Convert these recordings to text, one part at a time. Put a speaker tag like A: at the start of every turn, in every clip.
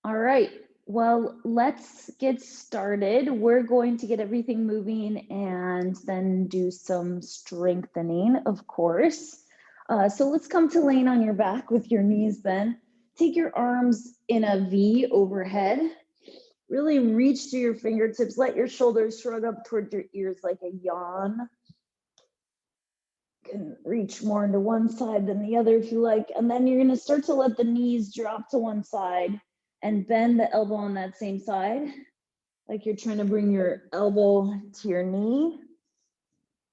A: All right. Well, let's get started. We're going to get everything moving and then do some strengthening, of course. So let's come to laying on your back with your knees bent. Take your arms in a V overhead. Really reach through your fingertips. Let your shoulders shrug up towards your ears like a yawn. You can reach more into one side than the other if you like. And then you're going to start to let the knees drop to one side and bend the elbow on that same side, like you're trying to bring your elbow to your knee.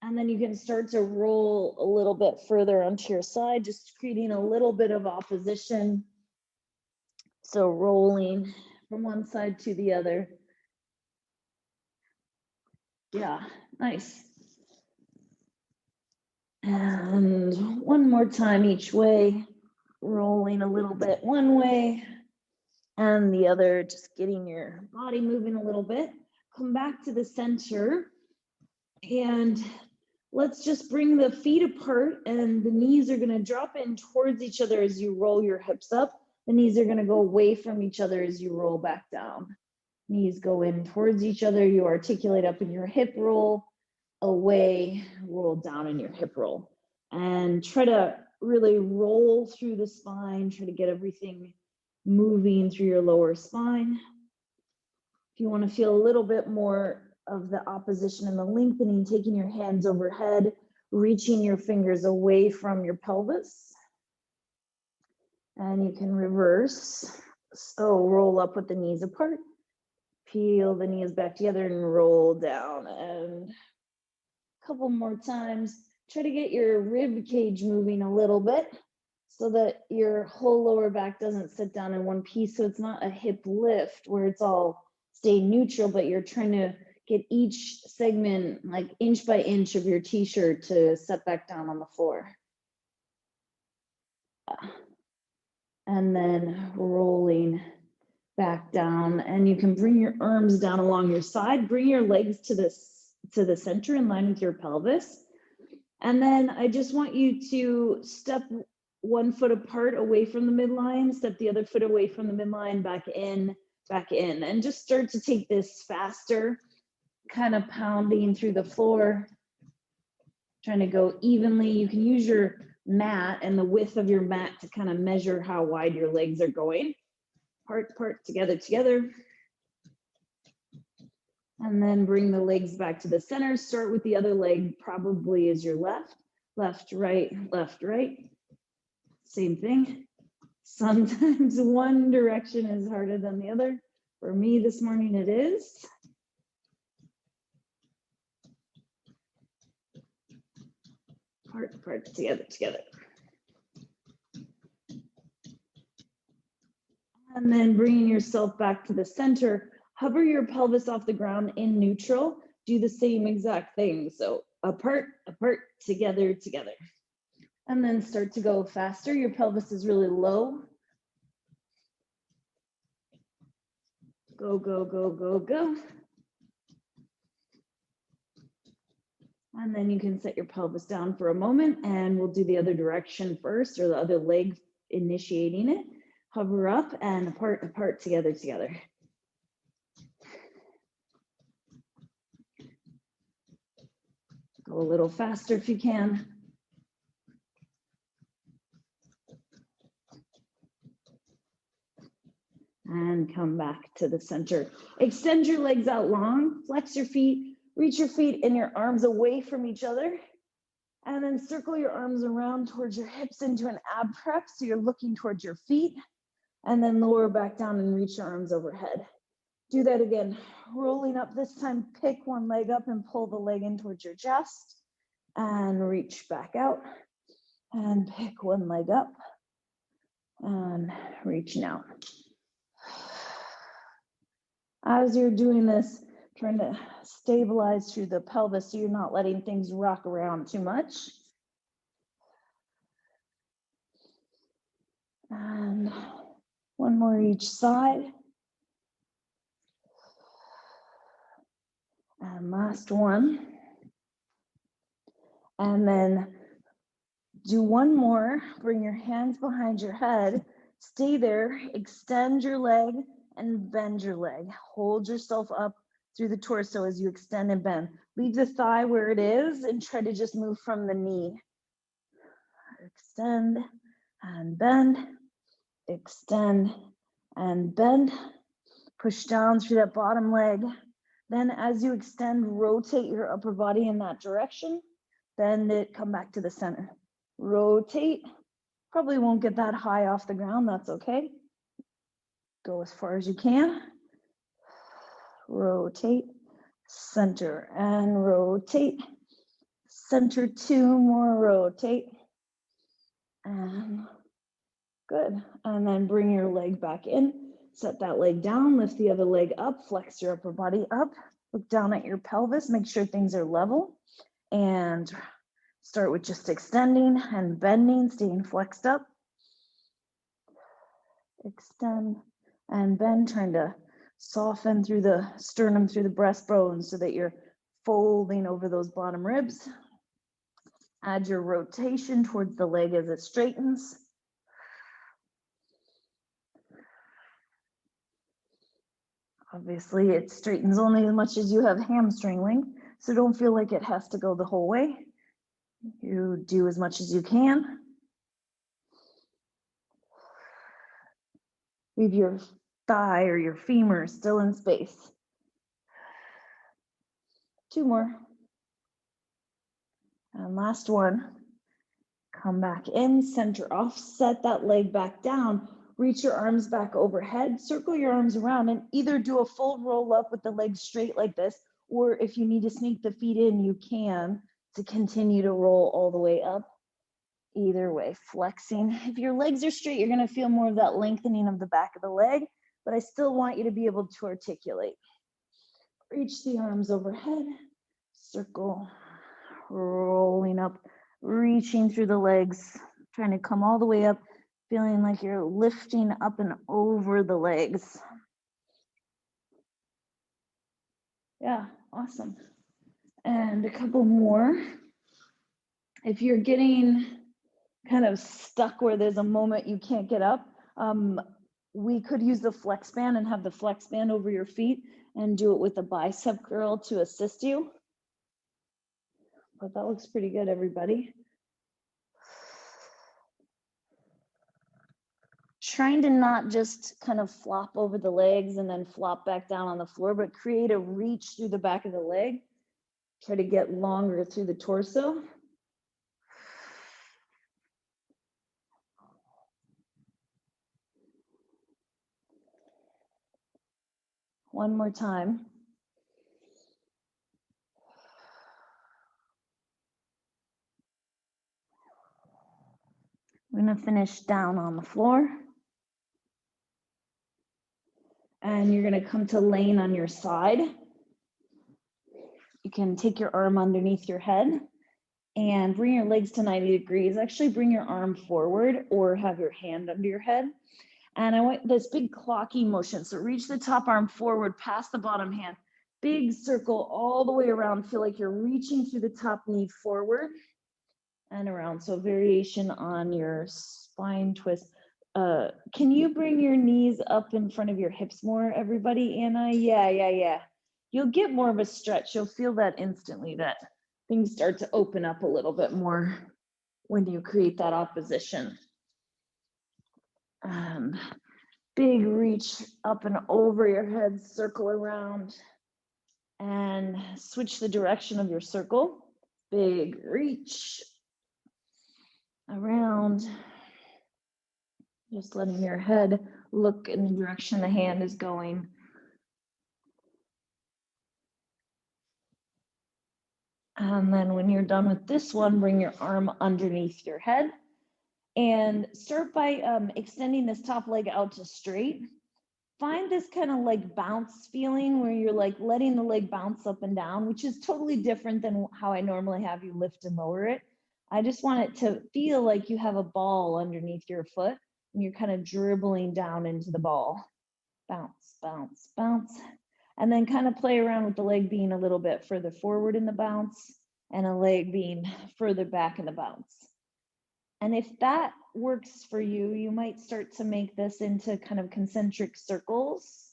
A: And then you can start to roll a little bit further onto your side, just creating a little bit of opposition. So rolling from one side to the other. Yeah, nice. And one more time each way, rolling a little bit one way and the other, just getting your body moving a little bit. Come back to the center and let's just bring the feet apart and the knees are going to drop in towards each other as you roll your hips up. The knees are going to go away from each other as you roll back down. Knees go in towards each other. You articulate up in your hip roll, away, roll down in your hip roll. And try to really roll through the spine, try to get everything moving through your lower spine. If you want to feel a little bit more of the opposition and the lengthening, taking your hands overhead, reaching your fingers away from your pelvis. And you can reverse. So roll up with the knees apart, peel the knees back together and roll down. And a couple more times. Try to get your rib cage moving a little bit so that your whole lower back doesn't sit down in one piece. So it's not a hip lift where it's all stay neutral, but you're trying to get each segment like inch by inch of your t-shirt to set back down on the floor. And then rolling back down, and you can bring your arms down along your side, bring your legs to the center in line with your pelvis. And then I just want you to step one foot apart away from the midline, step the other foot away from the midline, back in, and just start to take this faster, kind of pounding through the floor, trying to go evenly. You can use your mat and the width of your mat to kind of measure how wide your legs are going. Part, together. And then bring the legs back to the center. Start with the other leg, probably is your left, right. Same thing. Sometimes one direction is harder than the other. For me this morning it is. Part, together. And then bringing yourself back to the center, hover your pelvis off the ground in neutral. Do the same exact thing. So apart, together. And then start to go faster. Your pelvis is really low. Go. And then you can set your pelvis down for a moment and we'll do the other direction first, or the other leg initiating it. Hover up and apart, together. Go a little faster if you can. And come back to the center. Extend your legs out long, flex your feet, reach your feet and your arms away from each other. And then circle your arms around towards your hips into an ab prep. So you're looking towards your feet, and then lower back down and reach your arms overhead. Do that again, rolling up. This time, pick one leg up and pull the leg in towards your chest and reach back out and pick one leg up and reaching out. As you're doing this, trying to stabilize through the pelvis so you're not letting things rock around too much. And one more each side. And last one. And then do one more. Bring your hands behind your head. Stay there. Extend your leg. and bend your leg. Hold yourself up through the torso as you extend and bend. Leave the thigh where it is and try to just move from the knee. Extend and bend, extend and bend. Push down through that bottom leg. Then as you extend, rotate your upper body in that direction. Bend it, come back to the center. Rotate. Probably won't get that high off the ground, that's okay. Go as far as you can. Rotate, center and rotate. Center, 2 more, rotate. And good. And then bring your leg back in. Set that leg down, lift the other leg up, flex your upper body up. Look down at your pelvis, make sure things are level. And start with just extending and bending, staying flexed up. Extend and bend, trying to soften through the sternum, through the breastbone so that you're folding over those bottom ribs. Add your rotation towards the leg as it straightens. Obviously, it straightens only as much as you have hamstring length, so don't feel like it has to go the whole way. You do as much as you can. Leave your thigh or your femur still in space. 2 more. And last one. Come back in, center off, set that leg back down. Reach your arms back overhead, circle your arms around, and either do a full roll up with the legs straight like this, or if you need to sneak the feet in, you can, to continue to roll all the way up. Either way, flexing. If your legs are straight, you're gonna feel more of that lengthening of the back of the leg, but I still want you to be able to articulate. Reach the arms overhead, circle, rolling up, reaching through the legs, trying to come all the way up, feeling like you're lifting up and over the legs. Yeah, awesome. And a couple more. If you're getting kind of stuck where there's a moment you can't get up, we could use the flex band and have the flex band over your feet and do it with a bicep curl to assist you. But that looks pretty good, everybody. Trying to not just kind of flop over the legs and then flop back down on the floor, but create a reach through the back of the leg. Try to get longer through the torso. One more time. We're gonna finish down on the floor. And you're gonna come to laying on your side. You can take your arm underneath your head and bring your legs to 90 degrees. Actually bring your arm forward or have your hand under your head. And I want this big clocky motion. So reach the top arm forward, past the bottom hand. Big circle all the way around. Feel like you're reaching through the top knee forward and around. So variation on your spine twist. Can you bring your knees up in front of your hips more, everybody? Anna? Yeah. You'll get more of a stretch. You'll feel that instantly, that things start to open up a little bit more when you create that opposition. Big reach up and over your head, circle around, and switch the direction of your circle. Big reach around, just letting your head look in the direction the hand is going. And then when you're done with this one, bring your arm underneath your head. And start by extending this top leg out to straight. Find this kind of like bounce feeling where you're like letting the leg bounce up and down, which is totally different than how I normally have you lift and lower it. I just want it to feel like you have a ball underneath your foot and you're kind of dribbling down into the ball. Bounce, bounce, bounce. And then kind of play around with the leg being a little bit further forward in the bounce and a leg being further back in the bounce. And if that works for you, you might start to make this into kind of concentric circles.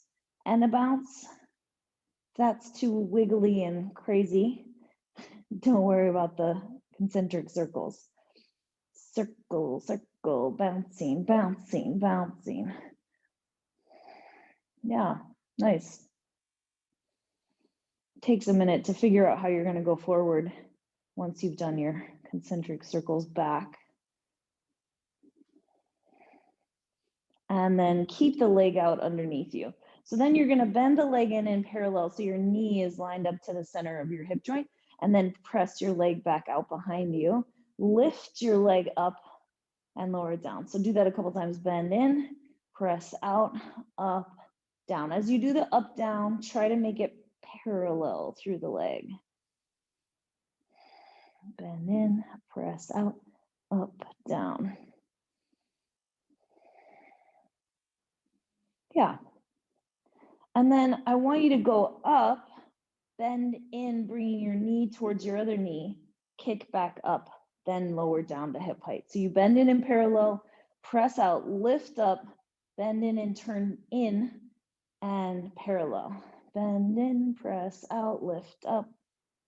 A: and a bounce. If that's too wiggly and crazy, don't worry about the concentric circles. Circle, circle, bouncing, bouncing, bouncing. Yeah, nice. Takes a minute to figure out how you're going to go forward once you've done your concentric circles back. And then keep the leg out underneath you. So then you're going to bend the leg in parallel so your knee is lined up to the center of your hip joint, and then press your leg back out behind you. Lift your leg up and lower it down. So do that a couple times. Bend in, press out, up, down. As you do the up, down, try to make it parallel through the leg. Bend in, press out, up, down. Yeah. And then I want you to go up, bend in, bringing your knee towards your other knee, kick back up, then lower down to hip height. So you bend in parallel, press out, lift up, bend in and turn in and parallel. Bend in, press out, lift up,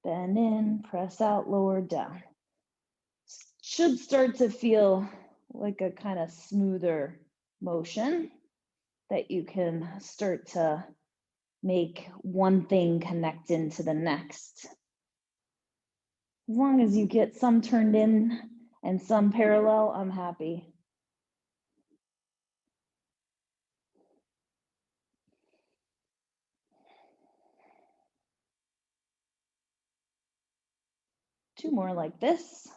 A: bend in, press out, lower down. Should start to feel like a kind of smoother motion that you can start to make one thing connect into the next. As long as you get some turned in and some parallel, I'm happy. Two more like this.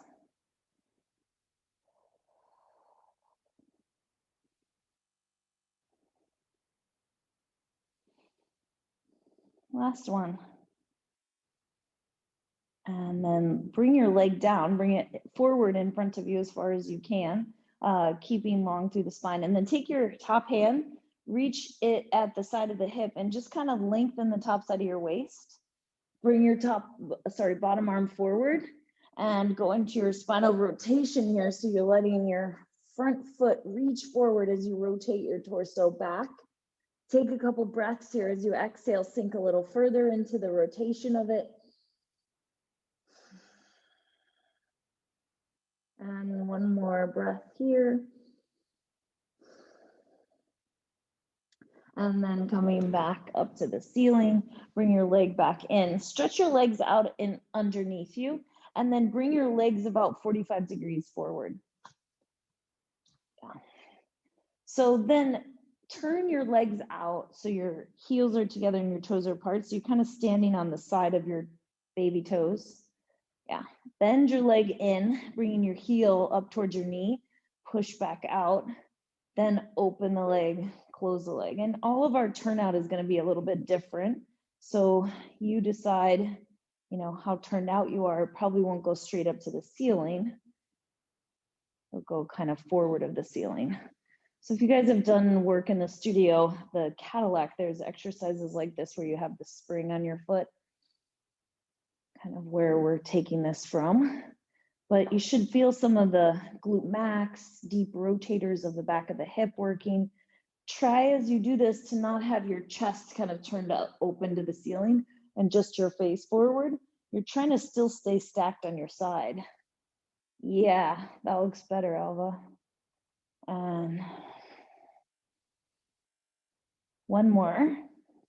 A: Last one. And then bring your leg down, bring it forward in front of you as far as you can, keeping long through the spine. And then take your top hand, reach it at the side of the hip, and just kind of lengthen the top side of your waist. Bring your bottom arm forward and go into your spinal rotation here. So you're letting your front foot reach forward as you rotate your torso back. Take a couple breaths here as you exhale, sink a little further into the rotation of it. And one more breath here. And then coming back up to the ceiling, bring your leg back in. Stretch your legs out in underneath you, and then bring your legs about 45 degrees forward. Yeah. So then turn your legs out so your heels are together and your toes are apart. So you're kind of standing on the side of your baby toes. Yeah. Bend your leg in, bringing your heel up towards your knee, push back out, then open the leg, close the leg. And all of our turnout is going to be a little bit different. So you decide, how turned out you are. It probably won't go straight up to the ceiling. It'll go kind of forward of the ceiling. So if you guys have done work in the studio, the Cadillac, there's exercises like this where you have the spring on your foot, kind of where we're taking this from. But you should feel some of the glute max, deep rotators of the back of the hip working. Try as you do this to not have your chest kind of turned up open to the ceiling and just your face forward. You're trying to still stay stacked on your side. Yeah, that looks better, Alva. And one more.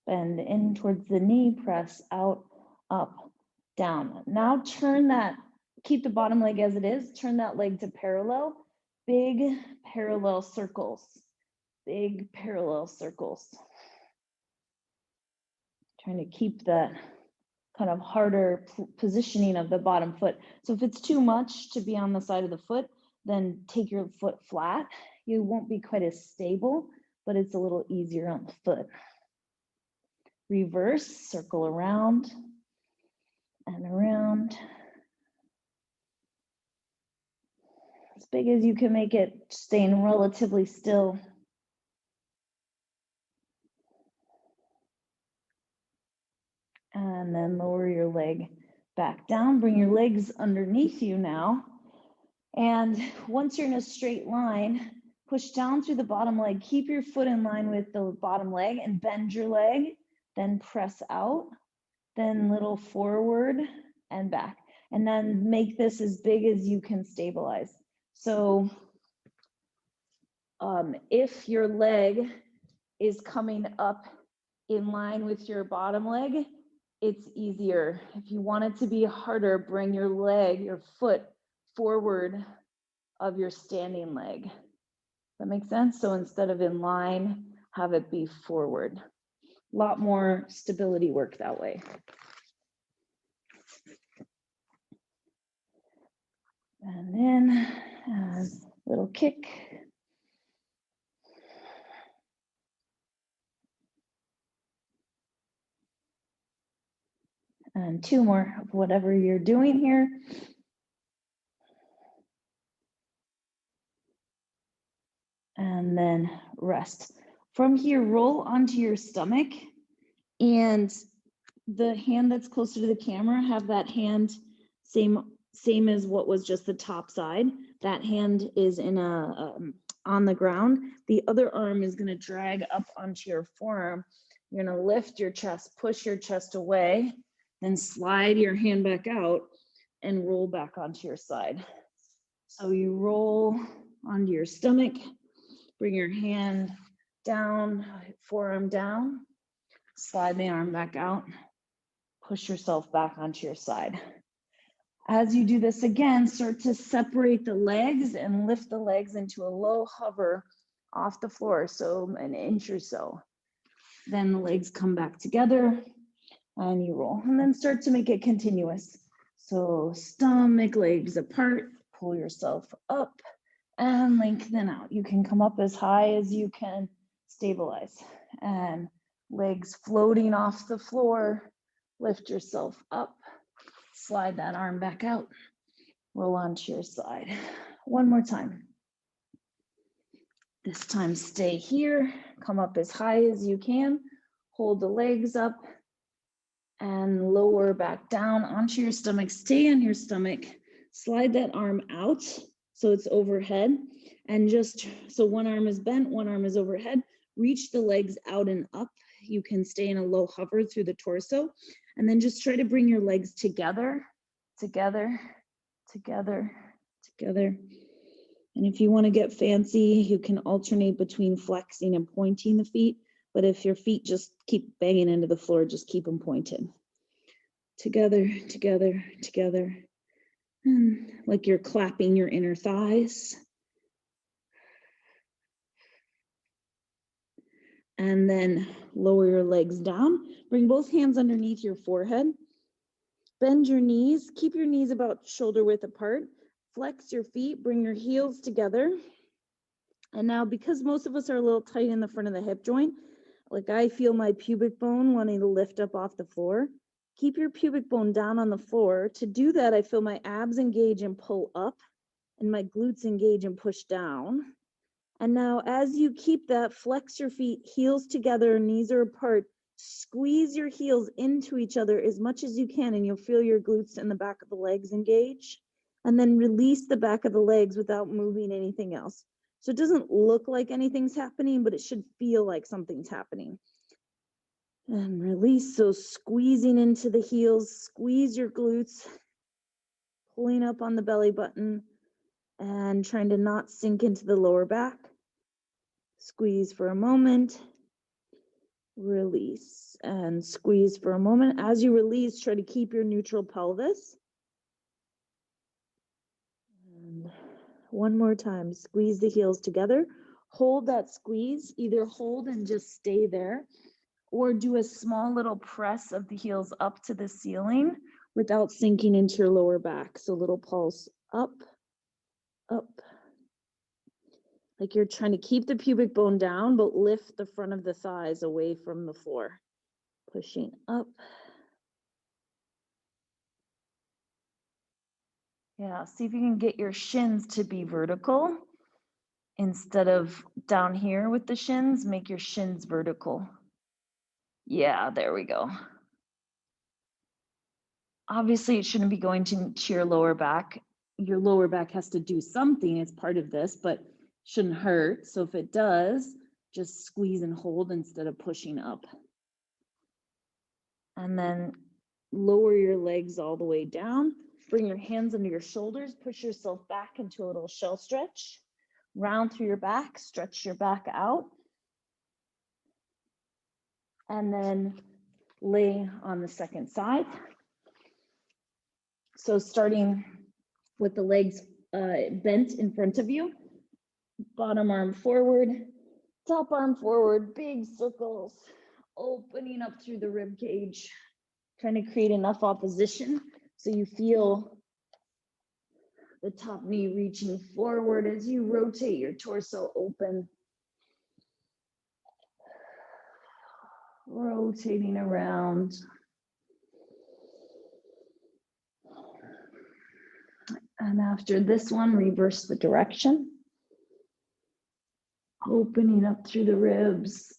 A: Bend in towards the knee, press out, up, down. Now turn that, keep the bottom leg as it is, turn that leg to parallel, big parallel circles, big parallel circles. Trying to keep that kind of harder positioning of the bottom foot. So if it's too much to be on the side of the foot, then take your foot flat. You won't be quite as stable, but it's a little easier on the foot. Reverse, circle around and around. As big as you can make it, staying relatively still. And then lower your leg back down. Bring your legs underneath you now. And once you're in a straight line, Push down through the bottom leg. Keep your foot in line with the bottom leg and bend your leg, then press out, then little forward and back. And then make this as big as you can stabilize. So if your leg is coming up in line with your bottom leg, it's easier. If you want it to be harder, bring your leg, your foot forward of your standing leg. That makes sense? So instead of in line, have it be forward. A lot more stability work that way. And then a little kick. And 2 more of whatever you're doing here. And then rest. From here, roll onto your stomach, and the hand that's closer to the camera, have that hand same as what was just the top side. That hand is in on the ground. The other arm is going to drag up onto your forearm. You're going to lift your chest, push your chest away, then slide your hand back out and roll back onto your side. So you roll onto your stomach, bring your hand down, forearm down, slide the arm back out, push yourself back onto your side. As you do this again, start to separate the legs and lift the legs into a low hover off the floor, so an inch or so. Then the legs come back together and you roll, and then start to make it continuous. So stomach, legs apart, pull yourself up and lengthen out. You can come up as high as you can stabilize, and legs floating off the floor, lift yourself up, slide that arm back out, roll onto your side. One more time. This time stay here, come up as high as you can, hold the legs up and lower back down onto your stomach. Stay on your stomach, slide that arm out so it's overhead, and just so one arm is bent, one arm is overhead. Reach the legs out and up. You can stay in a low hover through the torso, and then just try to bring your legs together, together, together, together. And if you want to get fancy, you can alternate between flexing and pointing the feet. But if your feet just keep banging into the floor, just keep them pointed. Together, together, together. And like you're clapping your inner thighs. And then lower your legs down. Bring both hands underneath your forehead. Bend your knees. Keep your knees about shoulder width apart. Flex your feet. Bring your heels together. And now, because most of us are a little tight in the front of the hip joint, like I feel my pubic bone wanting to lift up off the floor, keep your pubic bone down on the floor. To do that, I feel my abs engage and pull up, and my glutes engage and push down. And now, as you keep that, flex your feet, heels together, knees are apart. Squeeze your heels into each other as much as you can, and you'll feel your glutes and the back of the legs engage. And then release the back of the legs without moving anything else. So it doesn't look like anything's happening, but it should feel like something's happening. And release, so squeezing into the heels, squeeze your glutes, pulling up on the belly button, and trying to not sink into the lower back. Squeeze for a moment, release, and squeeze for a moment. As you release, try to keep your neutral pelvis. And one more time, squeeze the heels together. Hold that squeeze, either hold and just stay there, or do a small little press of the heels up to the ceiling without sinking into your lower back. So little pulse up, up. Like you're trying to keep the pubic bone down, but lift the front of the thighs away from the floor. Pushing up. Yeah, see if you can get your shins to be vertical. Instead of down here with the shins, make your shins vertical. Yeah, there we go. Obviously, it shouldn't be going to your lower back. Your lower back has to do something, it's part of this, but Shouldn't hurt. So if it does, just squeeze and hold instead of pushing up. And then lower your legs all the way down. Bring your hands under your shoulders. Push yourself back into a little shell stretch. Round through your back. Stretch your back out. And then lay on the second side. So starting with the legs bent in front of you. Bottom arm forward. Top arm forward. Big circles. Opening up through the rib cage. Trying to create enough opposition so you feel the top knee reaching forward as you rotate your torso open. Rotating around. And after this one, reverse the direction. Opening up through the ribs.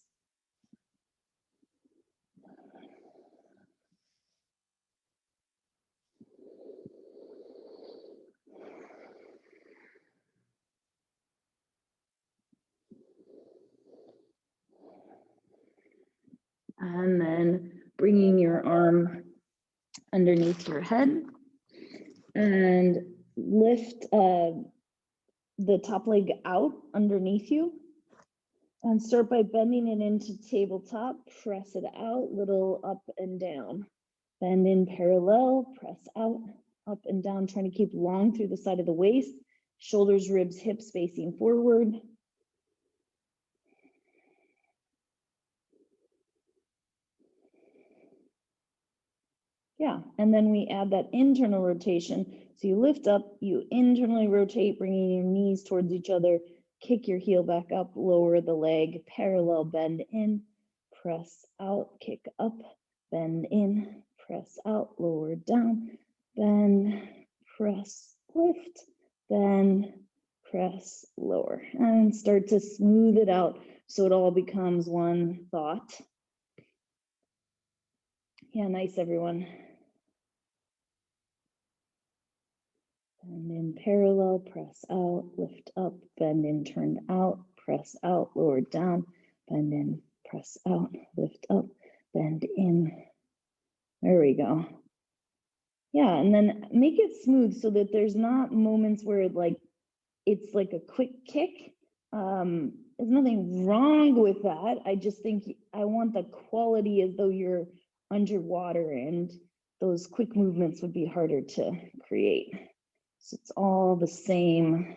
A: And then bringing your arm underneath your head and lift the top leg out underneath you. And start by bending it into tabletop, press it out, little up and down. Bend in parallel, press out, up and down, trying to keep long through the side of the waist, shoulders, ribs, hips facing forward. Yeah, and then we add that internal rotation. So you lift up, you internally rotate, bringing your knees towards each other, kick your heel back up, lower the leg, parallel bend in, press out, kick up, bend in, press out, lower down, bend, press, lift, bend, press, lower, and start to smooth it out so it all becomes one thought. Yeah, nice, everyone. And in parallel, press out, lift up, bend in, turn out, press out, lower down, bend in, press out, lift up, bend in. There we go. Yeah, and then make it smooth so that there's not moments where it's like a quick kick. There's nothing wrong with that. I just think I want the quality as though you're underwater, and those quick movements would be harder to create. So it's all the same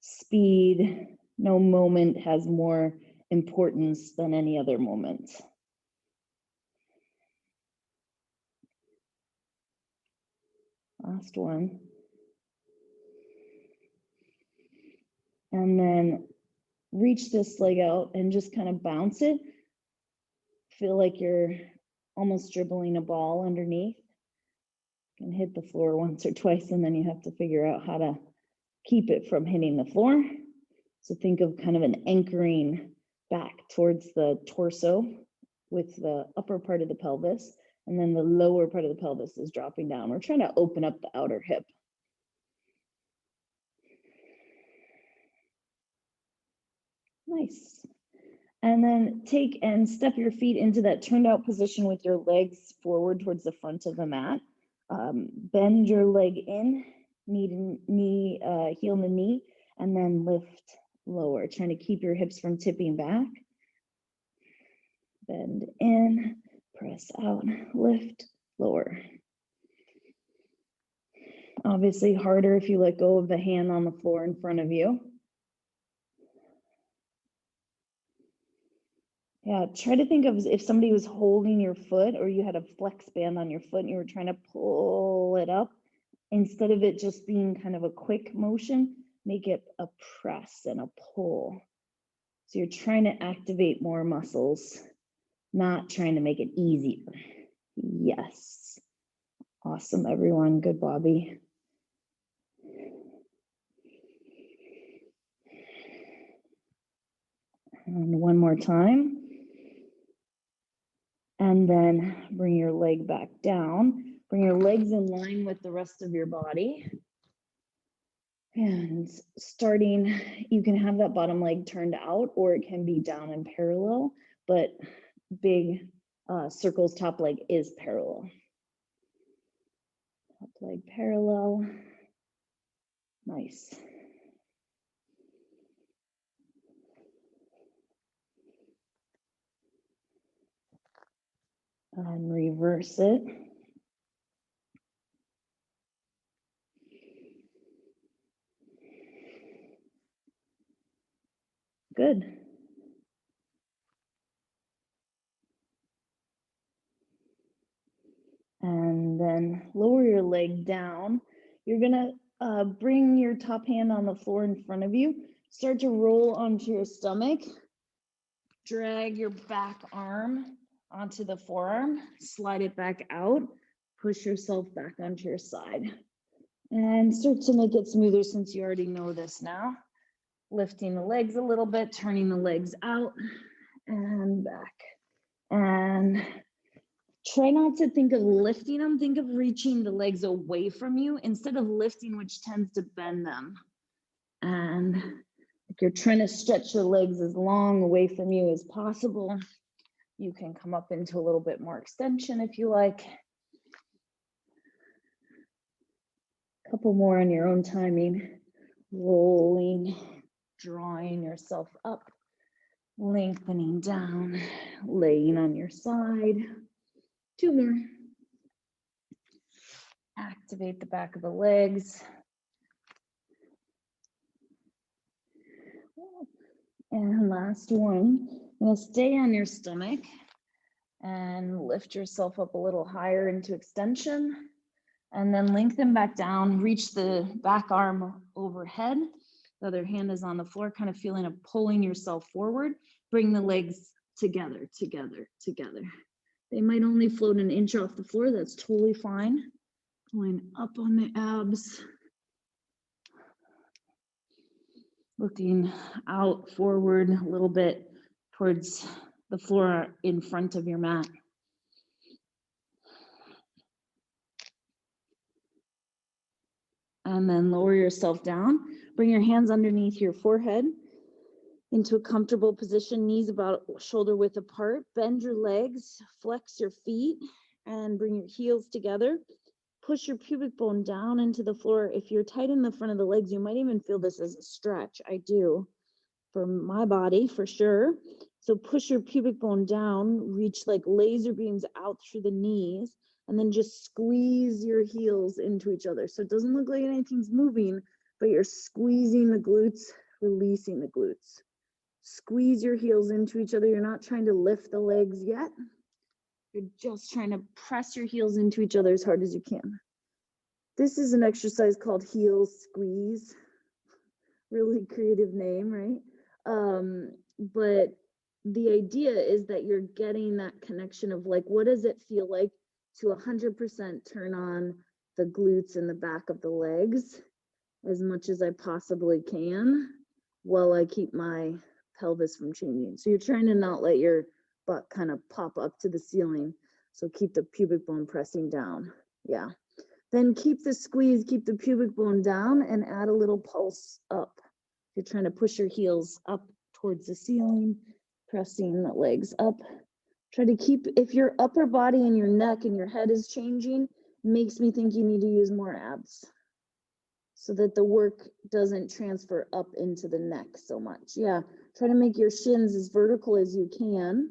A: speed. No moment has more importance than any other moment. Last one. And then reach this leg out and just kind of bounce it. Feel like you're almost dribbling a ball underneath. You can hit the floor once or twice, and then you have to figure out how to keep it from hitting the floor. So think of kind of an anchoring back towards the torso with the upper part of the pelvis, and then the lower part of the pelvis is dropping down. We're trying to open up the outer hip. Nice. And then take and step your feet into that turned out position with your legs forward towards the front of the mat. Bend your leg in, heel to knee, and then lift lower, trying to keep your hips from tipping back. Bend in, press out, lift, lower. Obviously harder if you let go of the hand on the floor in front of you. Yeah, try to think of if somebody was holding your foot, or you had a flex band on your foot and you were trying to pull it up. Instead of it just being kind of a quick motion, make it a press and a pull. So you're trying to activate more muscles, not trying to make it easier. Yes. Awesome, everyone. Good, Bobby. And one more time. And then bring your leg back down. Bring your legs in line with the rest of your body. And starting, you can have that bottom leg turned out, or it can be down and parallel, but big circles, top leg is parallel. Top leg parallel. Nice. And reverse it. Good. And then lower your leg down. You're gonna bring your top hand on the floor in front of you. Start to roll onto your stomach. Drag your back arm onto the forearm. Slide it back out. Push yourself back onto your side. And start to make it smoother since you already know this now. Lifting the legs a little bit, turning the legs out and back. And try not to think of lifting them. Think of reaching the legs away from you instead of lifting, which tends to bend them. And if you're trying to stretch your legs as long away from you as possible, you can come up into a little bit more extension if you like. A couple more on your own timing. Rolling, drawing yourself up, lengthening down, laying on your side. 2 more. Activate the back of the legs. And last one, you're gonna stay on your stomach and lift yourself up a little higher into extension, and then lengthen back down, reach the back arm overhead. The other hand is on the floor, kind of feeling of pulling yourself forward. Bring the legs together, together, together. They might only float an inch off the floor, that's totally fine. Pulling up on the abs. Looking out forward a little bit towards the floor in front of your mat. And then lower yourself down. Bring your hands underneath your forehead into a comfortable position, knees about shoulder width apart. Bend your legs, flex your feet, and bring your heels together. Push your pubic bone down into the floor. If you're tight in the front of the legs, you might even feel this as a stretch. I do for my body, for sure. So push your pubic bone down, reach like laser beams out through the knees, and then just squeeze your heels into each other. So it doesn't look like anything's moving, but you're squeezing the glutes, releasing the glutes. Squeeze your heels into each other. You're not trying to lift the legs yet. You're just trying to press your heels into each other as hard as you can. This is an exercise called heel squeeze. Really creative name, right? But the idea is that you're getting that connection of like, what does it feel like to 100% turn on the glutes in the back of the legs as much as I possibly can while I keep my pelvis from changing. So you're trying to not let your butt kind of pop up to the ceiling. So keep the pubic bone pressing down. Yeah. Then keep the squeeze, keep the pubic bone down and add a little pulse up. You're trying to push your heels up towards the ceiling, pressing the legs up. Try to keep, if your upper body and your neck and your head is changing, makes me think you need to use more abs so that the work doesn't transfer up into the neck so much. Yeah, try to make your shins as vertical as you can.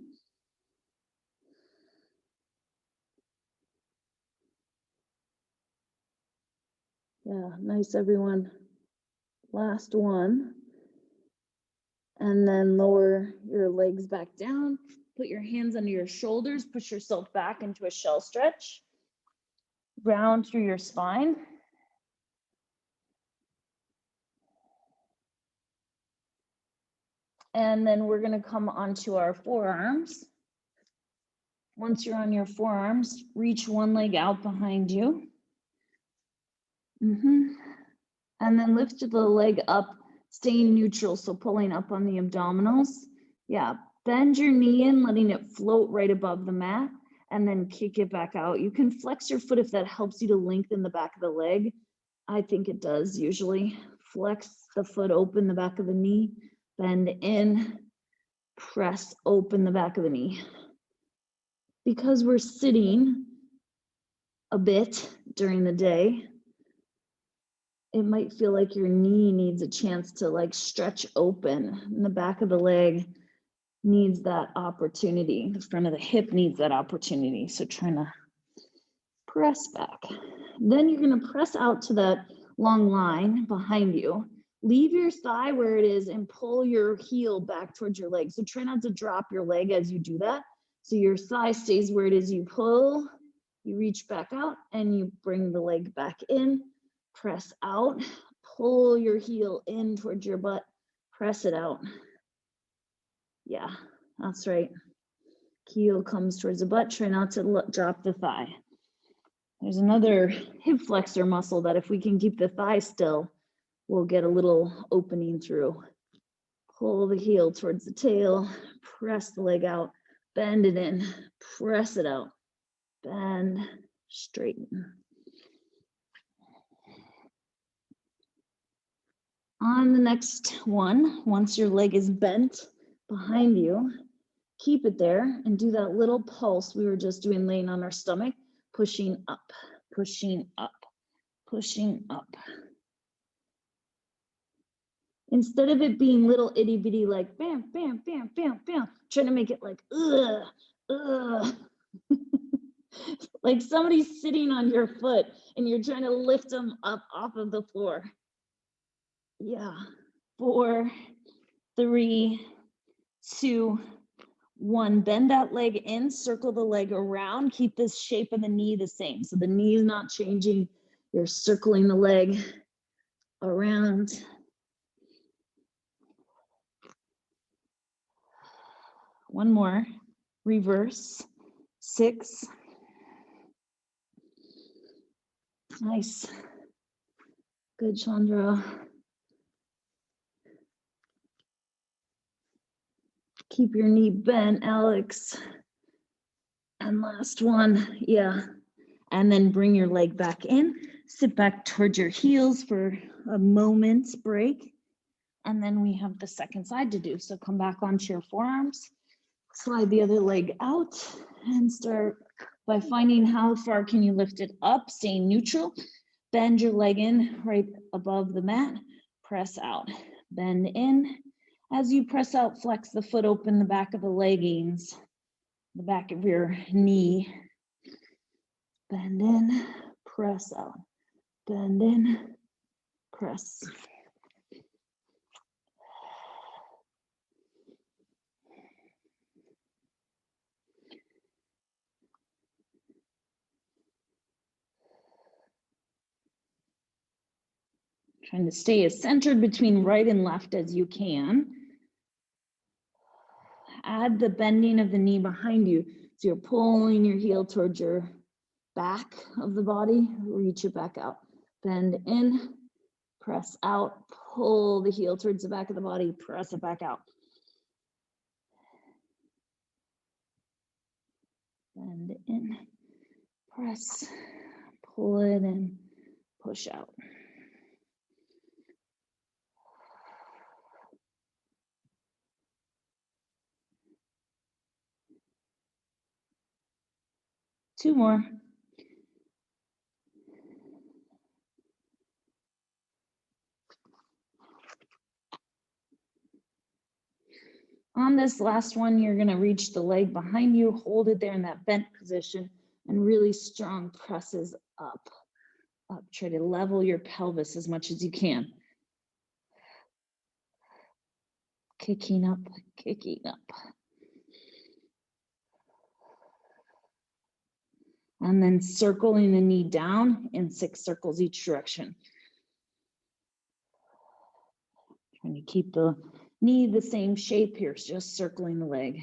A: Yeah, nice, everyone. Last one. And then lower your legs back down. Put your hands under your shoulders. Push yourself back into a shell stretch. Round through your spine. And then we're going to come onto our forearms. Once you're on your forearms, reach one leg out behind you. And then lift the leg up, staying neutral, so pulling up on the abdominals. Yeah, bend your knee in, letting it float right above the mat, and then kick it back out. You can flex your foot if that helps you to lengthen the back of the leg. I think it does usually. flex the foot open the back of the knee, bend in, press open the back of the knee. Because we're sitting a bit during the day, it might feel like your knee needs a chance to like stretch open, and the back of the leg needs that opportunity. The front of the hip needs that opportunity. So trying to press back. Then you're going to press out to that long line behind you. Leave your thigh where it is and pull your heel back towards your leg. So try not to drop your leg as you do that. So your thigh stays where it is. You pull, you reach back out, and you bring the leg back in. Press out, pull your heel in towards your butt, press it out. Yeah, that's right. Heel comes towards the butt. Try not to drop the thigh. There's another hip flexor muscle that if we can keep the thigh still, we'll get a little opening through. Pull the heel towards the tail, press the leg out, bend it in, press it out, bend, straighten. On the next one, once your leg is bent behind you, keep it there and do that little pulse we were just doing laying on our stomach, pushing up, pushing up, pushing up. Instead of it being little itty bitty like bam, bam, bam, bam, bam, trying to make it like like somebody's sitting on your foot and you're trying to lift them up off of the floor. Yeah, 4, 3, 2, 1. Bend that leg in, circle the leg around, keep this shape of the knee the same. So the knee is not changing. You're circling the leg around. One more, reverse, 6. Nice. Good, Chandra. Keep your knee bent, Alex. And last one, yeah. And then bring your leg back in. Sit back towards your heels for a moment's break. And then we have the second side to do. So come back onto your forearms. Slide the other leg out and start by finding how far can you lift it up, staying neutral. Bend your leg in right above the mat. Press out. Bend in. As you press out, flex the foot open the back of the leggings, the back of your knee. Bend in, press out. Bend in, press. Trying to stay as centered between right and left as you can. Add the bending of the knee behind you. So you're pulling your heel towards your back of the body, reach it back out. Bend in, press out, pull the heel towards the back of the body, press it back out. Bend in, press, pull it in, push out. Two more. On this last one, you're going to reach the leg behind you, hold it there in that bent position, and really strong presses up. Up. Try to level your pelvis as much as you can. Kicking up, kicking up. And then circling the knee down in 6 circles each direction. Trying to keep the knee the same shape here, just circling the leg.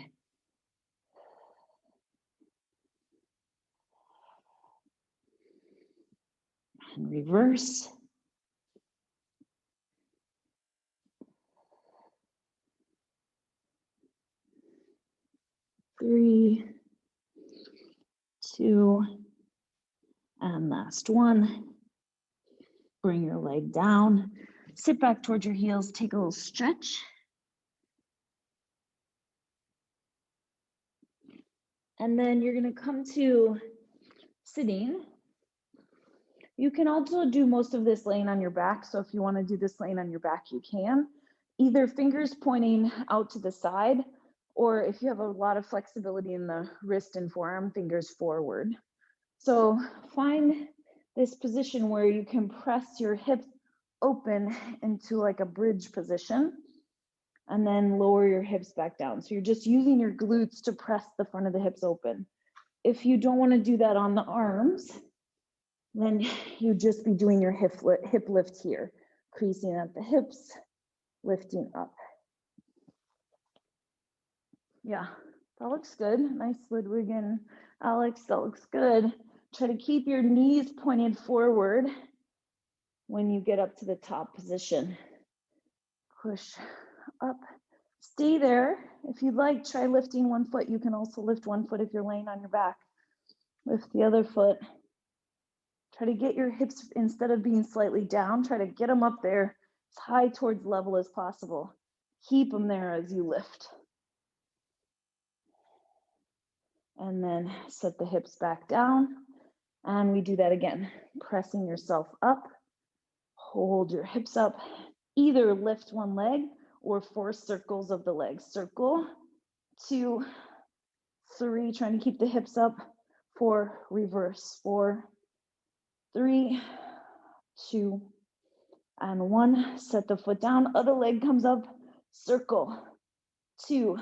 A: And reverse. Three, 2, and last one. Bring your leg down, sit back towards your heels, take a little stretch. And then you're gonna come to sitting. You can also do most of this laying on your back. So if you wanna do this laying on your back, you can. Either fingers pointing out to the side, or if you have a lot of flexibility in the wrist and forearm, fingers forward. So find this position where you can press your hips open into like a bridge position, and then lower your hips back down. So you're just using your glutes to press the front of the hips open. If you don't want to do that on the arms, then you just be doing your hip lift here, creasing at the hips, lifting up. Yeah, that looks good. Nice Ludwig and Alex, that looks good. Try to keep your knees pointed forward when you get up to the top position. Push up, stay there. If you'd like, try lifting one foot. You can also lift one foot if you're laying on your back. Lift the other foot. Try to get your hips, instead of being slightly down, try to get them up there as high towards level as possible. Keep them there as you lift. And then set the hips back down. And we do that again, pressing yourself up. Hold your hips up. Either lift one leg or 4 circles of the legs. Circle, 2, 3, trying to keep the hips up. 4, reverse, 4, 3, 2, and 1. Set the foot down, other leg comes up. Circle, 2,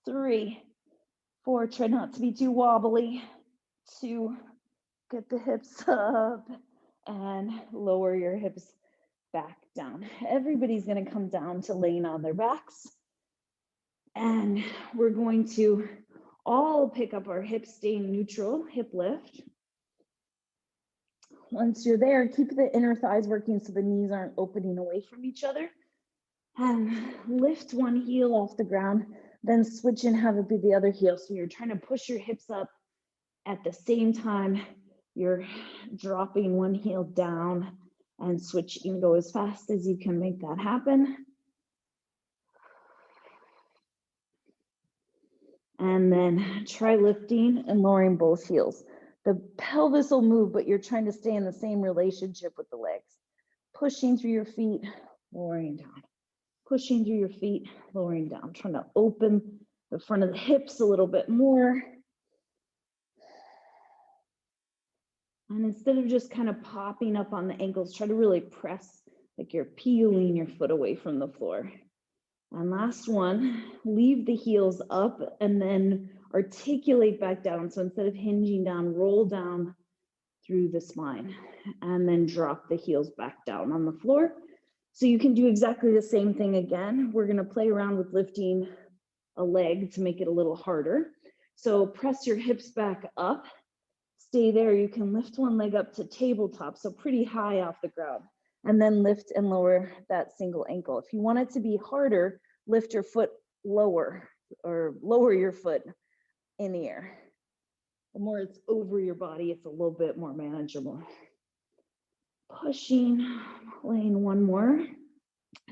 A: 3, 4. Try not to be too wobbly. 2, get the hips up and lower your hips back down. Everybody's going to come down to laying on their backs. And we're going to all pick up our hips, staying neutral, hip lift. Once you're there, keep the inner thighs working so the knees aren't opening away from each other. And lift one heel off the ground, then switch and have it be the other heel. So you're trying to push your hips up at the same time you're dropping one heel down and switching. Go as fast as you can make that happen. And then try lifting and lowering both heels. The pelvis will move, but you're trying to stay in the same relationship with the legs. Pushing through your feet, lowering down. Pushing through your feet, lowering down. Trying to open the front of the hips a little bit more. And instead of just kind of popping up on the ankles, try to really press like you're peeling your foot away from the floor. And last one, leave the heels up and then articulate back down. So instead of hinging down, roll down through the spine and then drop the heels back down on the floor. So you can do exactly the same thing again. We're gonna play around with lifting a leg to make it a little harder. So press your hips back up. Stay there. You can lift one leg up to tabletop, so pretty high off the ground, and then lift and lower that single ankle. If you want it to be harder, lift your foot lower or lower your foot in the air. The more it's over your body, it's a little bit more manageable. Pushing, laying one more.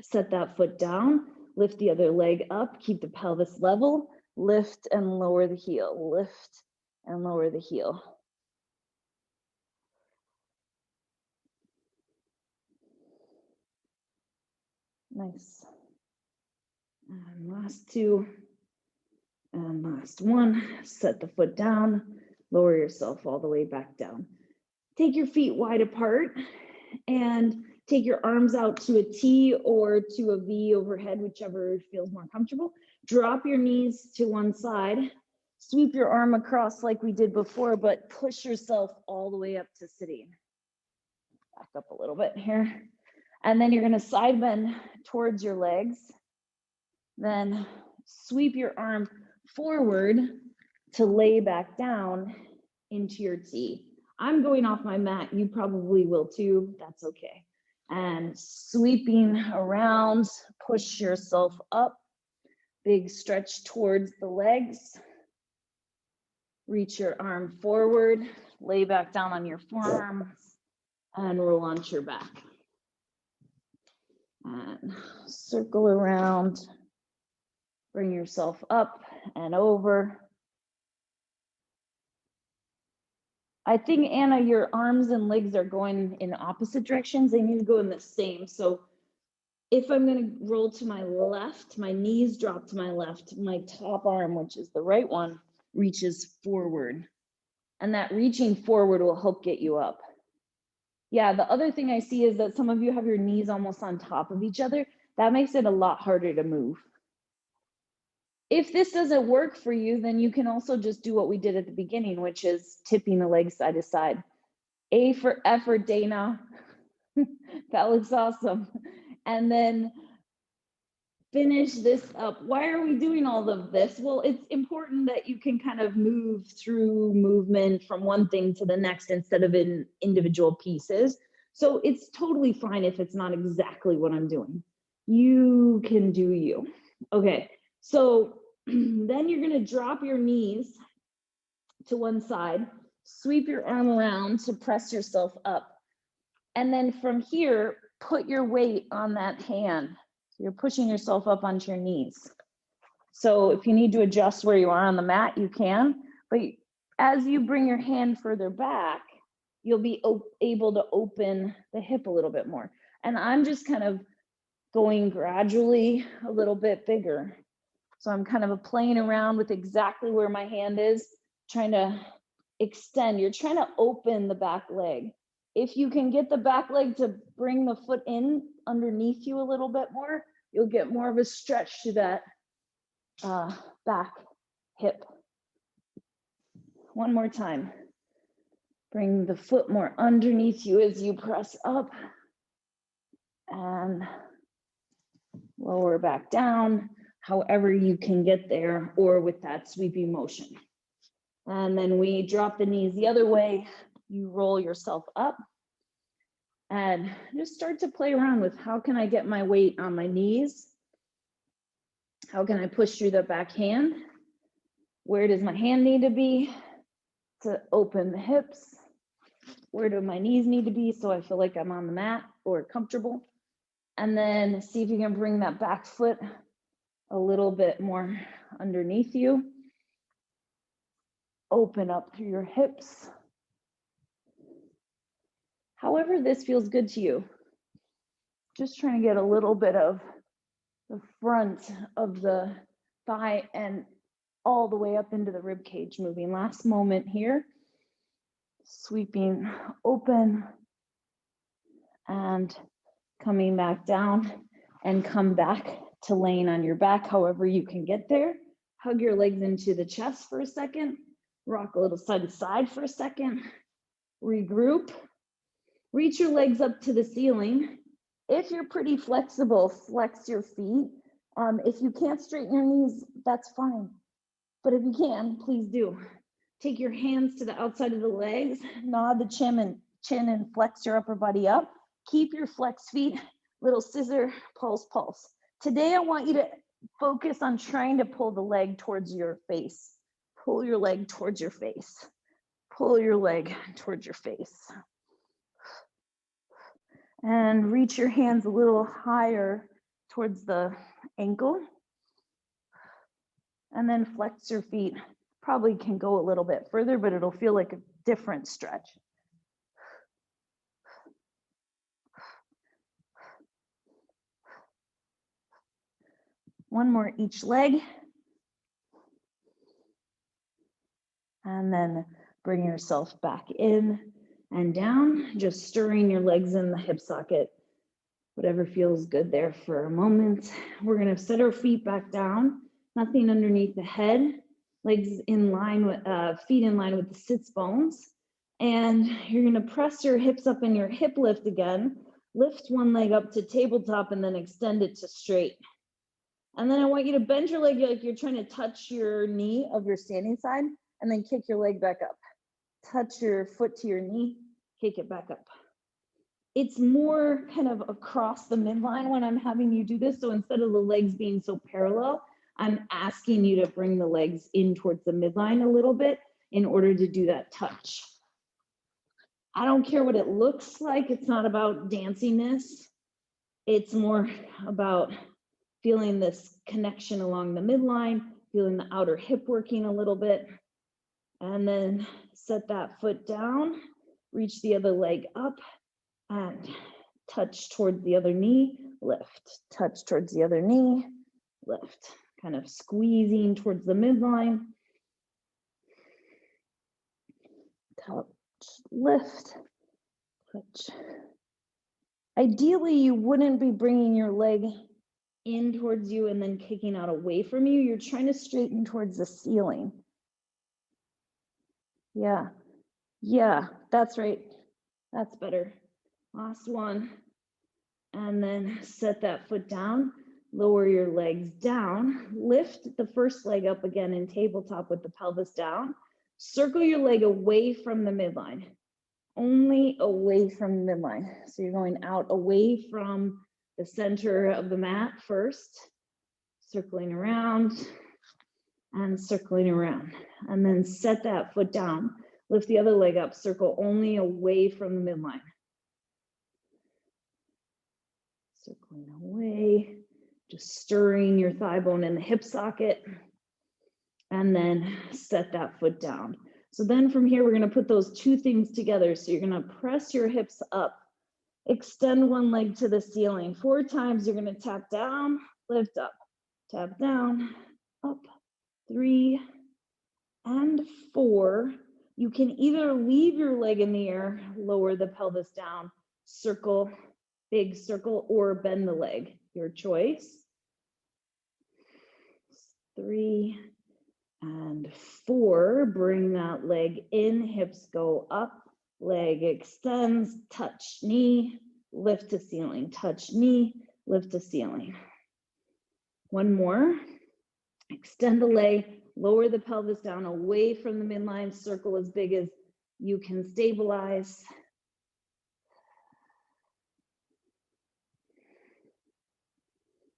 A: Set that foot down, lift the other leg up, keep the pelvis level, lift and lower the heel, lift and lower the heel. Nice. And last 2. And last 1. Set the foot down, lower yourself all the way back down. Take your feet wide apart and take your arms out to a T or to a V overhead, whichever feels more comfortable. Drop your knees to one side. Sweep your arm across like we did before, but push yourself all the way up to sitting. Back up a little bit here. And then you're going to side bend towards your legs. Then sweep your arm forward to lay back down into your T. I'm going off my mat. You probably will too. That's okay. And sweeping around, push yourself up. Big stretch towards the legs. Reach your arm forward, lay back down on your forearms, and roll onto your back. And circle around, bring yourself up and over. I think, Anna, your arms and legs are going in opposite directions. They need to go in the same. So if I'm going to roll to my left, my knees drop to my left, my top arm, which is the right one, reaches forward. And that reaching forward will help get you up. Yeah, the other thing I see is that some of you have your knees almost on top of each other. That makes it a lot harder to move. If this doesn't work for you, then you can also just do what we did at the beginning, which is tipping the legs side to side. A for effort, Dana. That looks awesome. And then finish this up. Why are we doing all of this? Well, it's important that you can kind of move through movement from one thing to the next instead of in individual pieces. So it's totally fine if it's not exactly what I'm doing. You can do you. Okay, so then you're gonna drop your knees to one side, sweep your arm around to press yourself up. And then from here, put your weight on that hand. So you're pushing yourself up onto your knees. So if you need to adjust where you are on the mat, you can. But as you bring your hand further back, you'll be able to open the hip a little bit more. And I'm just kind of going gradually a little bit bigger. So I'm kind of playing around with exactly where my hand is, trying to extend. You're trying to open the back leg. If you can get the back leg to bring the foot in underneath you a little bit more, you'll get more of a stretch to that back hip. One more time. Bring the foot more underneath you as you press up and lower back down, however you can get there, or with that sweeping motion. And then we drop the knees the other way. You roll yourself up and just start to play around with how can I get my weight on my knees? How can I push through the back hand? Where does my hand need to be to open the hips? Where do my knees need to be so I feel like I'm on the mat or comfortable? And then see if you can bring that back foot a little bit more underneath you. Open up through your hips. However this feels good to you. Just trying to get a little bit of the front of the thigh and all the way up into the rib cage moving. Last moment here. Sweeping open and coming back down and come back to laying on your back however you can get there. Hug your legs into the chest for a second. Rock a little side to side for a second. Regroup. Reach your legs up to the ceiling. If you're pretty flexible, flex your feet. If you can't straighten your knees, that's fine. But if you can, please do. Take your hands to the outside of the legs, nod the chin and flex your upper body up. Keep your flexed feet, little scissor, pulse, pulse. Today, I want you to focus on trying to pull the leg towards your face. Pull your leg towards your face. Pull your leg towards your face. And reach your hands a little higher towards the ankle. And then flex your feet. Probably can go a little bit further, but it'll feel like a different stretch. One more each leg. And then bring yourself back in and down, just stirring your legs in the hip socket. Whatever feels good there for a moment. We're gonna set our feet back down, nothing underneath the head, legs in line with, feet in line with the sits bones. And you're gonna press your hips up in your hip lift again, lift one leg up to tabletop and then extend it to straight. And then I want you to bend your leg like you're trying to touch your knee of your standing side and then kick your leg back up. Touch your foot to your knee, kick it back up. It's more kind of across the midline when I'm having you do this. So instead of the legs being so parallel, I'm asking you to bring the legs in towards the midline a little bit in order to do that touch. I don't care what it looks like. It's not about danciness. It's more about feeling this connection along the midline, feeling the outer hip working a little bit, and then set that foot down, reach the other leg up, and touch towards the other knee, lift, touch towards the other knee, lift, kind of squeezing towards the midline, touch, lift, touch. Ideally, you wouldn't be bringing your leg in towards you and then kicking out away from you. You're trying to straighten towards the ceiling. Yeah, that's right. That's better. Last one. And then set that foot down, lower your legs down, lift the first leg up again in tabletop with the pelvis down, circle your leg away from the midline, only away from the midline. So you're going out away from the center of the mat first, circling around and circling around, and then set that foot down, lift the other leg up, circle only away from the midline. Circling away, just stirring your thigh bone in the hip socket, and then set that foot down. So then from here, we're gonna put those two things together. So you're gonna press your hips up, extend one leg to the ceiling. 4 times, you're gonna tap down, lift up, tap down, up, 3 and 4. You can either leave your leg in the air, lower the pelvis down, circle, big circle, or bend the leg, your choice. 3 and 4, bring that leg in, hips go up, leg extends, touch knee, lift to ceiling, touch knee, lift to ceiling. One more, extend the leg, lower the pelvis down away from the midline, circle as big as you can stabilize.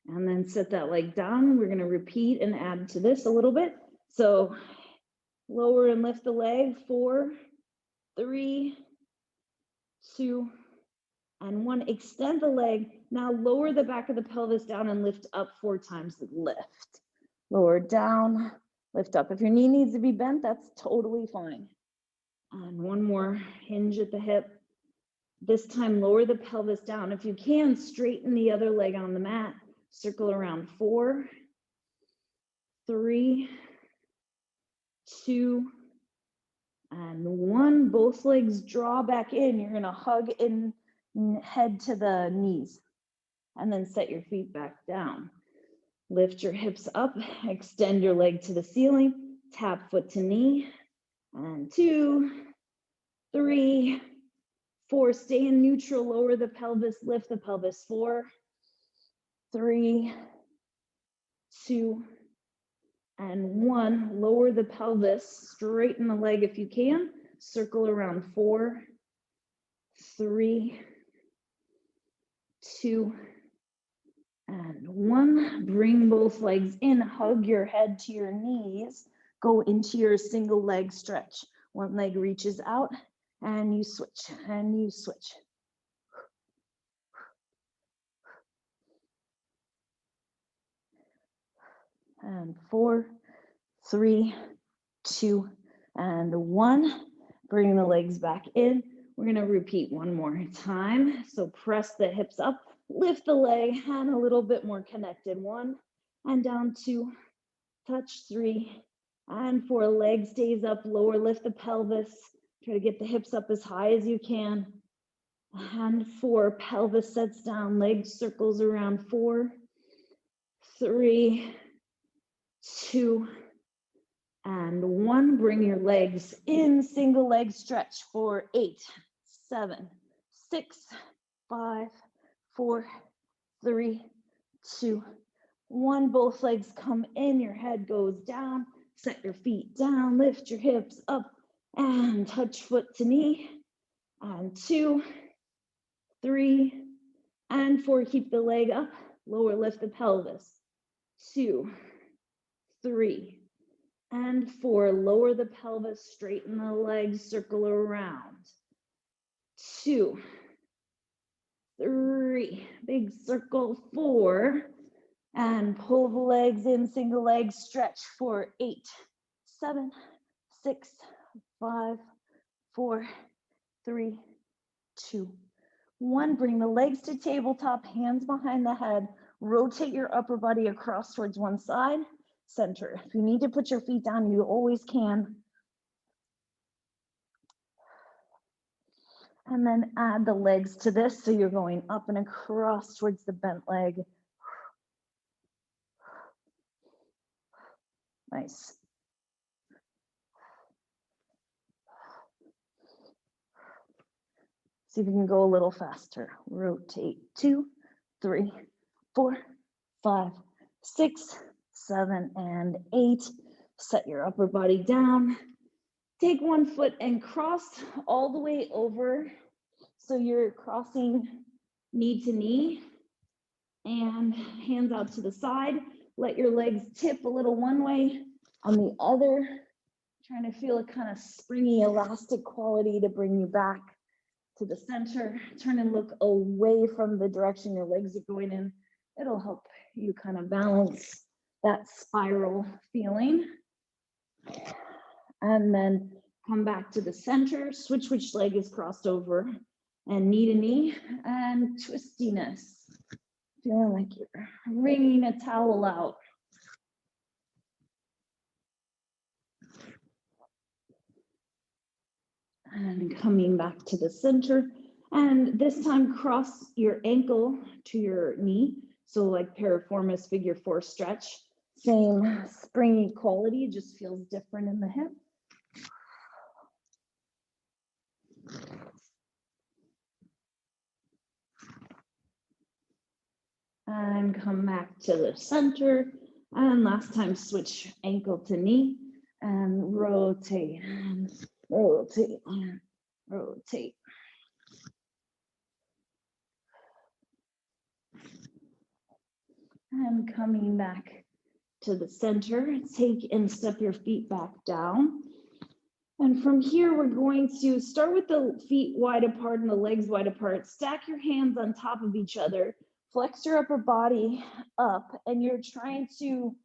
A: And then set that leg down. We're going to repeat and add to this a little bit. So lower and lift the leg, 4, 3, 2, and 1. Extend the leg. Now lower the back of the pelvis down and lift up 4 times. Lift, lower down, lift up. If your knee needs to be bent, that's totally fine. And one more, hinge at the hip. This time, lower the pelvis down. If you can, straighten the other leg on the mat. Circle around, 4, 3, 2, and 1. Both legs draw back in. You're gonna hug in head to the knees, and then set your feet back down. Lift your hips up, extend your leg to the ceiling, tap foot to knee, and 2, 3, 4. Stay in neutral, lower the pelvis, lift the pelvis, 4, 3, 2, and 1. Lower the pelvis, straighten the leg if you can, circle around, 4, 3, 2, and 1. Bring both legs in, hug your head to your knees, go into your single leg stretch. One leg reaches out, and you switch, and you switch. And 4, 3, 2, and 1. Bring the legs back in. We're gonna repeat one more time. So press the hips up, lift the leg, and a little bit more connected. 1, and down, 2, touch, 3, and 4. Leg stays up, lower, lift the pelvis. Try to get the hips up as high as you can. And 4, pelvis sets down, leg circles around, 4, 3, 2, and 1. Bring your legs in, single leg stretch for 8, 7, 6, 5, 4, 3, 2, 1. Both legs come in, your head goes down, set your feet down, lift your hips up, and touch foot to knee, and 2, 3, and 4. Keep the leg up, lower, lift the pelvis, 2, 3, and 4. Lower the pelvis, straighten the legs, circle around, 2, 3, big circle, 4, and pull the legs in, single leg stretch for 8, 7, 6, 5, 4, 3, 2, 1. Bring the legs to tabletop, hands behind the head. Rotate your upper body across towards one side, center. If you need to put your feet down, you always can. And then add the legs to this. So you're going up and across towards the bent leg. Nice. See if you can go a little faster. Rotate 2, 3, 4, 5, 6, 7, and 8. Set your upper body down. Take one foot and cross all the way over. So you're crossing knee to knee and hands out to the side. Let your legs tip a little one way, on the other. Trying to feel a kind of springy, elastic quality to bring you back to the center. Turn and look away from the direction your legs are going in. It'll help you kind of balance that spiral feeling. And then come back to the center, switch which leg is crossed over, and knee to knee, and twistiness. Feeling like you're wringing a towel out. And coming back to the center, and this time cross your ankle to your knee. So like piriformis figure 4 stretch, same springy quality, just feels different in the hip. And come back to the center, and last time switch ankle to knee, and rotate, and rotate, and rotate. And coming back to the center, take and step your feet back down. And from here, we're going to start with the feet wide apart and the legs wide apart. Stack your hands on top of each other. Flex your upper body up, and you're trying to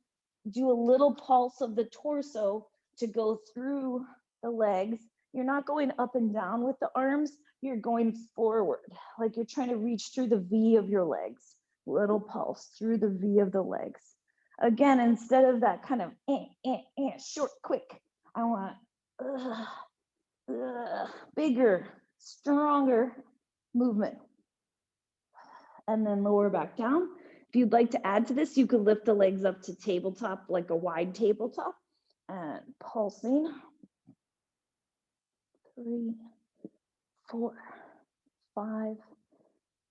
A: do a little pulse of the torso to go through the legs. You're not going up and down with the arms, you're going forward, like you're trying to reach through the V of your legs. Little pulse through the V of the legs. Again, instead of that kind of short, quick, I want bigger, stronger movement. And then lower back down. If you'd like to add to this, you could lift the legs up to tabletop, like a wide tabletop, and pulsing. 3, 4, 5,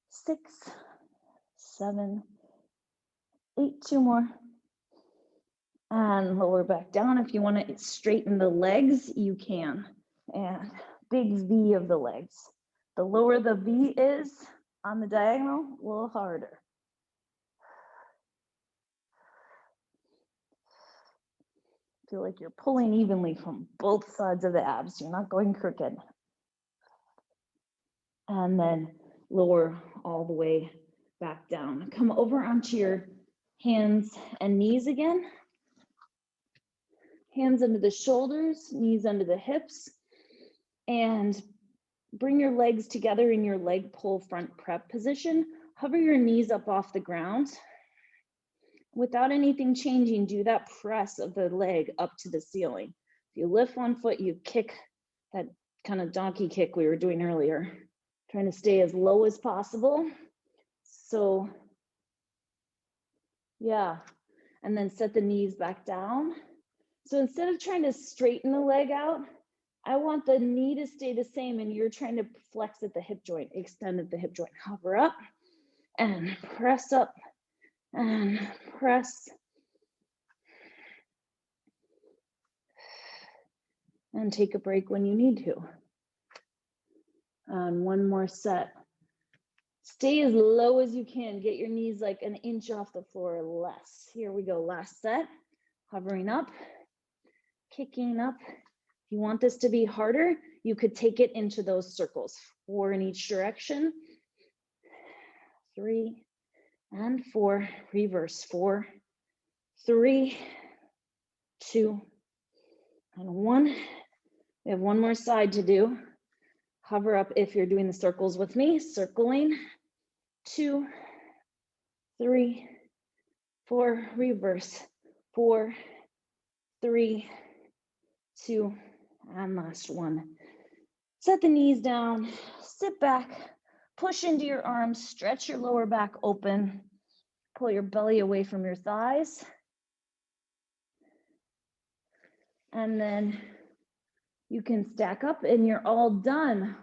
A: 6, 7, 8, 2 more. And lower back down. If you want to straighten the legs, you can. And big V of the legs. The lower the V is on the diagonal, a little harder. Feel like you're pulling evenly from both sides of the abs. You're not going crooked. And then lower all the way back down. Come over onto your hands and knees again. Hands under the shoulders, knees under the hips. And bring your legs together in your leg pull front prep position. Hover your knees up off the ground. Without anything changing, do that press of the leg up to the ceiling. If you lift one foot, you kick that kind of donkey kick we were doing earlier. Trying to stay as low as possible. So, yeah. And then set the knees back down. So instead of trying to straighten the leg out, I want the knee to stay the same, and you're trying to flex at the hip joint, extend at the hip joint. Hover up and press up and press. And take a break when you need to. And one more set. Stay as low as you can. Get your knees like an inch off the floor or less. Here we go, last set. Hovering up, kicking up. If you want this to be harder, you could take it into those circles, 4 in each direction. 3, and 4. Reverse, 4, 3, 2, and 1. We have one more side to do. Hover up if you're doing the circles with me. Circling, 2, 3, 4. Reverse, 4, 3, 2, and last one. Set the knees down, sit back, push into your arms, stretch your lower back open, pull your belly away from your thighs. And then you can stack up and you're all done.